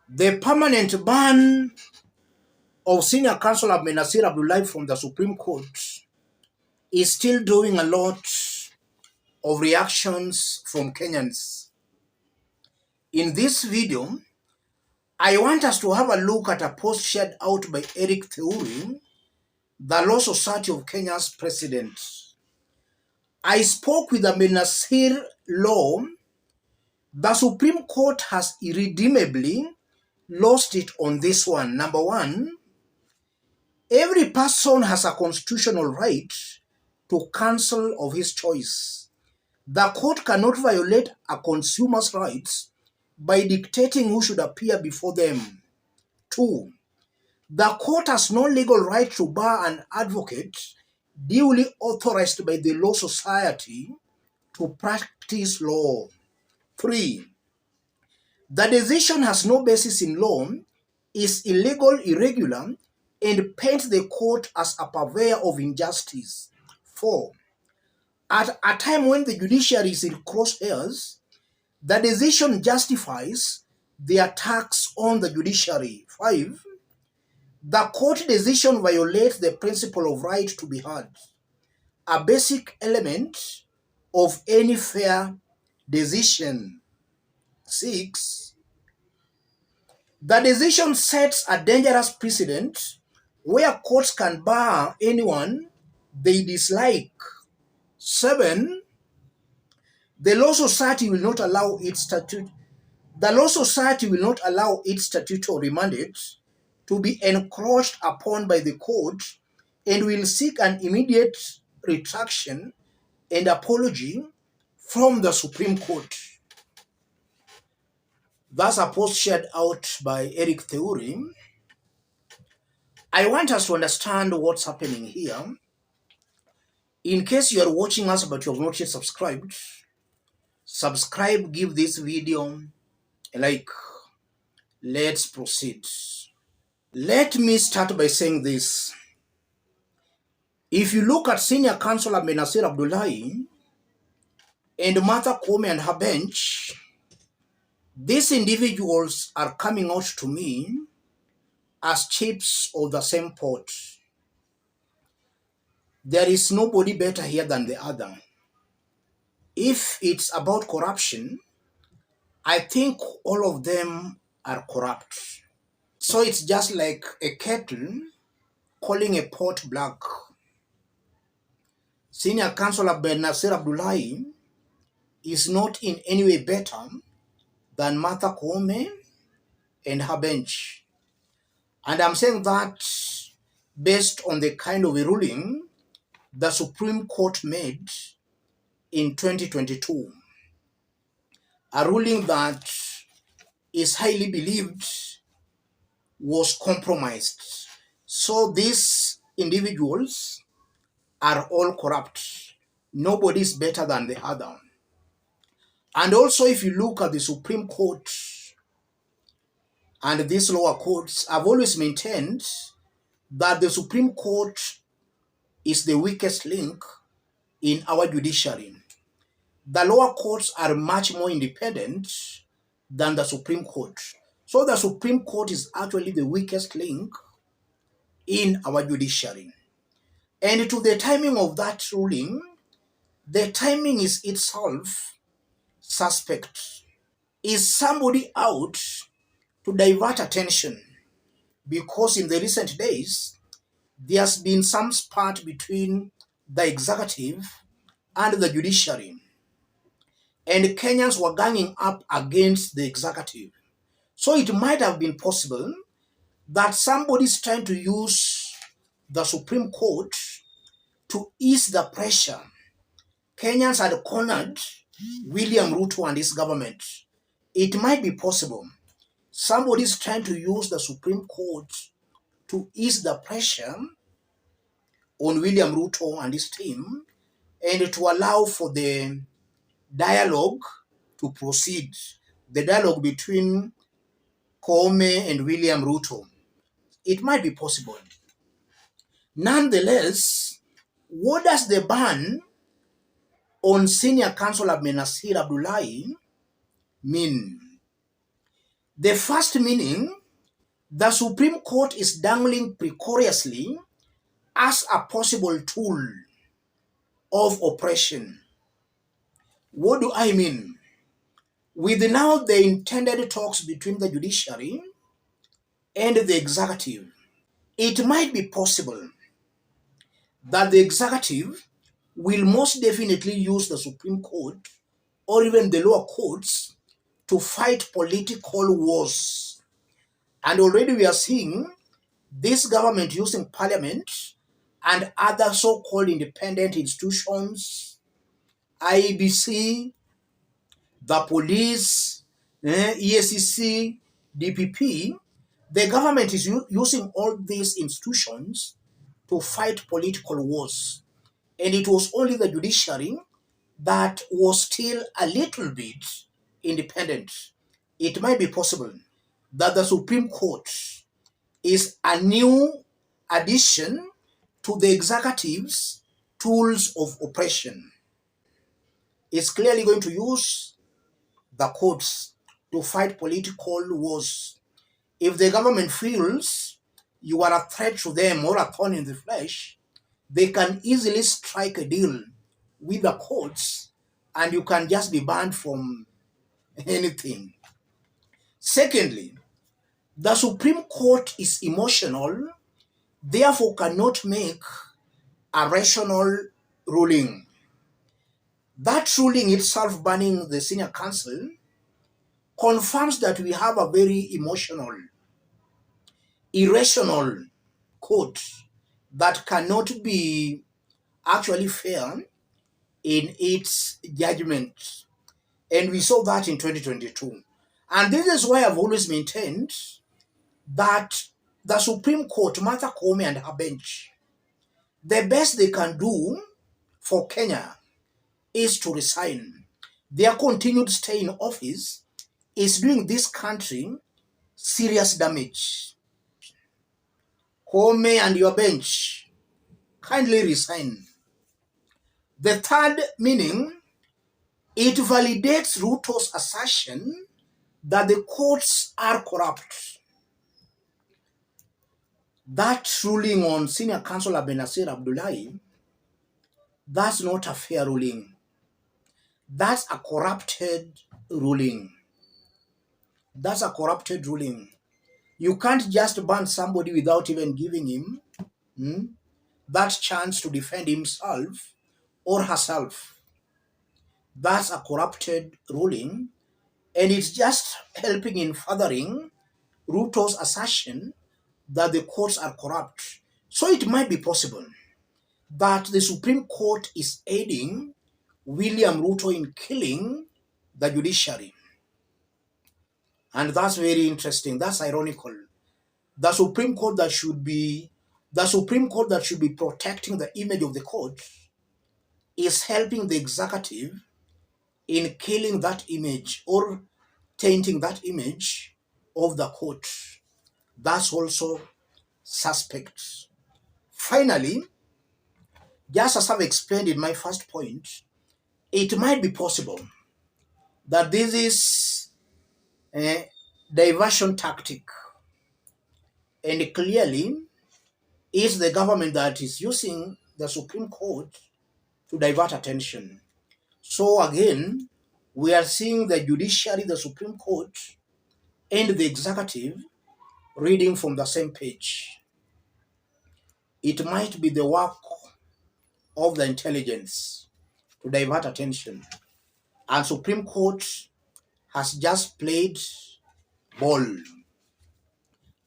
The permanent ban of Senior Counsellor Benazir Abdullahi from the Supreme Court is still doing a lot of reactions from Kenyans. In this video, I want us to have a look at a post shared out by Eric Theuri, the Law Society of Kenya's president. I spoke with the Benazir law. The Supreme Court has irredeemably lost it on this one. Number one, every person has a constitutional right to counsel of his choice. The court cannot violate a consumer's rights by dictating who should appear before them. Two, the court has no legal right to bar an advocate duly authorized by the Law Society to practice law. Three, the decision has no basis in law, is illegal, irregular, and paints the court as a purveyor of injustice. Four, at a time when the judiciary is in crosshairs, the decision justifies the attacks on the judiciary. Five, the court decision violates the principle of right to be heard, a basic element of any fair decision. Six, the decision sets a dangerous precedent where courts can bar anyone they dislike. Seven, the Law Society will not allow its statutory mandate to be encroached upon by the court and will seek an immediate retraction and apology from the Supreme Court. That's a post shared out by Eric Theuri. I want us to understand what's happening here. In case you are watching us but you have not yet subscribed, subscribe, give this video a like. Let's proceed. Let me start by saying this. If you look at Senior Counsellor Benazir Abdullahi and Martha Koome and her bench, these individuals are coming out to me as chips of the same pot. There is nobody better here than the other. If it's about corruption, I think all of them are corrupt. So it's just like a kettle calling a pot black. Senior Counsellor Benazir Abdullahi is not in any way better than Martha Koome and her bench. And I'm saying that based on the kind of a ruling the Supreme Court made in 2022. A ruling that is highly believed was compromised. So these individuals are all corrupt. Nobody is better than the other. And also, if you look at the Supreme Court and these lower courts, I've always maintained that the Supreme Court is the weakest link in our judiciary. The lower courts are much more independent than the Supreme Court. So the Supreme Court is actually the weakest link in our judiciary. And to the timing of that ruling, the timing is itself suspect. Is somebody out to divert attention? Because in the recent days, there has been some spat between the executive and the judiciary. And Kenyans were ganging up against the executive. So it might have been possible that somebody is trying to use the Supreme Court to ease the pressure. Kenyans had cornered William Ruto and his government. It might be possible somebody is trying to use the Supreme Court to ease the pressure on William Ruto and his team and to allow for the dialogue to proceed. The dialogue between Koome and William Ruto. It might be possible. Nonetheless, what does the ban on Senior Counsellor Benazir Abdullahi mean? The first meaning, the Supreme Court is dangling precariously as a possible tool of oppression. What do I mean? With now the intended talks between the judiciary and the executive, it might be possible that the executive will most definitely use the Supreme Court or even the lower courts to fight political wars. And already we are seeing this government using parliament and other so-called independent institutions, IEBC, the police, ESCC, DPP. The government is using all these institutions to fight political wars. And it was only the judiciary that was still a little bit independent. It might be possible that the Supreme Court is a new addition to the executive's tools of oppression. It's clearly going to use the courts to fight political wars. If the government feels you are a threat to them or a thorn in the flesh, they can easily strike a deal with the courts and you can just be banned from anything. Secondly, the Supreme Court is emotional, therefore cannot make a rational ruling. That ruling itself banning the senior counsel confirms that we have a very emotional, irrational court that cannot be actually fair in its judgment. And we saw that in 2022. And this is why I've always maintained that the Supreme Court, Martha Koome and her bench, the best they can do for Kenya is to resign. Their continued stay in office is doing this country serious damage. Koome and your bench, kindly resign. The third meaning, it validates Ruto's assertion that the courts are corrupt. That ruling on senior counsel Benazir Abdullahi, that's not a fair ruling. That's a corrupted ruling. That's a corrupted ruling. You can't just ban somebody without even giving him that chance to defend himself or herself. That's a corrupted ruling, and it's just helping in furthering Ruto's assertion that the courts are corrupt. So it might be possible that the Supreme Court is aiding William Ruto in killing the judiciary. And that's very interesting. That's ironical. The Supreme Court that should be protecting the image of the court is helping the executive in killing that image or tainting that image of the court. That's also suspect. Finally, just as I've explained in my first point, it might be possible that this is a diversion tactic, and clearly it's the government that is using the Supreme Court to divert attention. So again, we are seeing the judiciary, the Supreme Court, and the executive reading from the same page. It might be the work of the intelligence to divert attention. And Supreme Court has just played ball.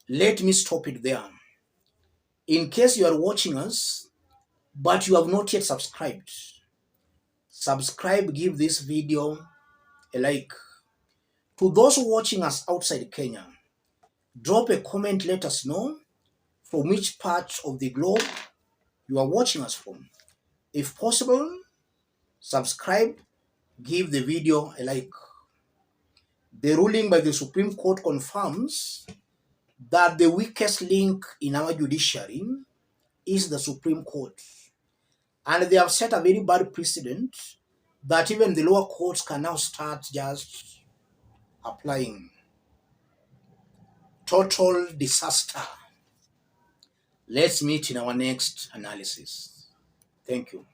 Let me stop it there. In case you are watching us, but you have not yet subscribed, subscribe, give this video a like. To those watching us outside Kenya, drop a comment, let us know from which part of the globe you are watching us from. If possible, subscribe, give the video a like. The ruling by the Supreme Court confirms that the weakest link in our judiciary is the Supreme Court. And they have set a very bad precedent that even the lower courts can now start just applying. total disaster. Let's meet in our next analysis. Thank you.